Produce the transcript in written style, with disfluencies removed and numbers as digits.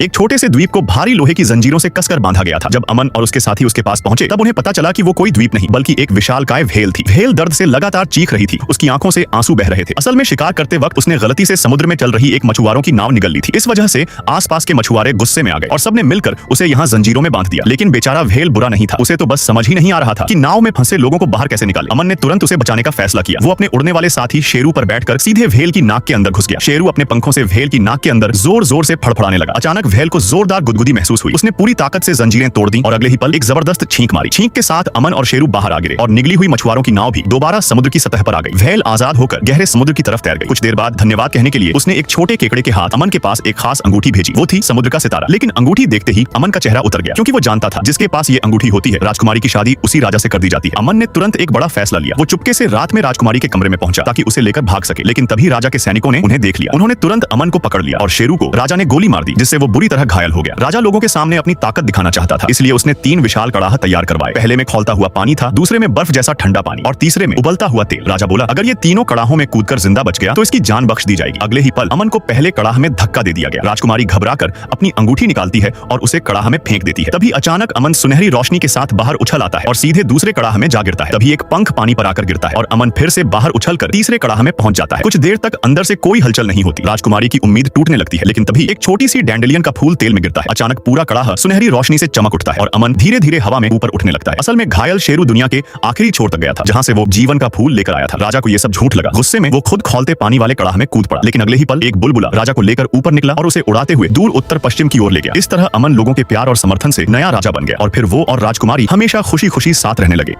एक छोटे से द्वीप को भारी लोहे की जंजीरों से कसकर बांधा गया था। जब अमन और उसके साथी उसके पास पहुंचे तब उन्हें पता चला कि वो कोई द्वीप नहीं बल्कि एक विशालकाय व्हेल थी। व्हेल दर्द से लगातार चीख रही थी, उसकी आंखों से आंसू बह रहे थे। असल में शिकार करते वक्त उसने गलती से समुद्र में चल रही एक मछुआरों की नाव निगल ली थी। इस वजह से आसपास के मछुआरे गुस्से में आ गए और सबने मिलकर उसे यहाँ जंजीरों में बांध दिया। लेकिन बेचारा व्हेल बुरा नहीं था, उसे तो बस समझ ही नहीं आ रहा था कि नाव में फंसे लोगों को बाहर कैसे निकाले। अमन ने तुरंत उसे बचाने का फैसला किया। वो अपने उड़ने वाले साथी शेरू पर बैठकर सीधे व्हेल की नाक के अंदर घुस गया। शेरू अपने पंखों से व्हेल की नाक के अंदर जोर जोर से फड़फड़ाने लगा। अचानक व्हेल को जोरदार गुदगुदी महसूस हुई। उसने पूरी ताकत से जंजीरें तोड़ दी और अगले ही पल एक जबरदस्त छींक मारी। छींक के साथ अमन और शेरू बाहर आ गिरे और निगली हुई मछुआरों की नाव भी दोबारा समुद्र की सतह पर आ गई। व्हेल आजाद होकर गहरे समुद्र की तरफ तैर गई। कुछ देर बाद धन्यवाद कहने के लिए उसने एक छोटे केकड़े के हाथ अमन के पास एक खास अंगूठी भेजी। वो थी समुद्र का सितारा। लेकिन अंगूठी देखते ही अमन का चेहरा उतर गया, क्योंकि वो जानता था जिसके पास ये अंगूठी होती है राजकुमारी की शादी उसी राजा से कर दी जाती है। अमन ने तुरंत एक बड़ा फैसला लिया। वो चुपके से रात में राजकुमारी के कमरे में पहुंचा ताकि उसे लेकर भाग सके। लेकिन तभी राजा के सैनिकों ने उन्हें देख लिया। उन्होंने तुरंत अमन को पकड़ लिया और शेरू को राजा ने गोली मार दी, जिससे वो बुरी तरह घायल हो गया। राजा लोगों के सामने अपनी ताकत दिखाना चाहता था, इसलिए उसने 3 विशाल कड़ाह तैयार करवाए। पहले में खौलता हुआ पानी था, दूसरे में बर्फ जैसा ठंडा पानी और तीसरे में उबलता हुआ तेल। राजा बोला, अगर ये तीनों कड़ाहों में कूदकर जिंदा बच गया तो इसकी जान बख्श दी जाएगी। अगले ही पल अमन को पहले कड़ाह में धक्का दे दिया गया। राजकुमारी घबराकर अपनी अंगूठी निकालती है और उसे कड़ाह में फेंक देती है। तभी अचानक अमन सुनहरी रोशनी के साथ बाहर उछल आता है और सीधे दूसरे कड़ाह में जा गिरता है। तभी एक पंख पानी पर आकर गिरता है और अमन फिर से बाहर उछलकर तीसरे कड़ाह में पहुंच जाता है। कुछ देर तक अंदर से कोई हलचल नहीं होती। राजकुमारी की उम्मीद टूटने लगती है, लेकिन तभी एक छोटी सी डैंडेलियन का फूल तेल में गिरता है। अचानक पूरा कड़ाह सुनहरी रोशनी से चमक उठता है और अमन धीरे धीरे हवा में ऊपर उठने लगता है। असल में घायल शेरू दुनिया के आखिरी छोर तक गया था, जहां से वो जीवन का फूल लेकर आया था। राजा को यह सब झूठ लगा। गुस्से में वो खुद खौलते पानी वाले कड़ाह में कूद पड़ा। लेकिन अगले ही पल एक बुलबुला राजा को लेकर ऊपर निकला और उसे उड़ाते हुए दूर उत्तर पश्चिम की ओर ले गया। इस तरह अमन लोगों के प्यार और समर्थन से नया राजा बन गया और फिर वो और राजकुमारी हमेशा खुशी खुशी साथ रहने लगे।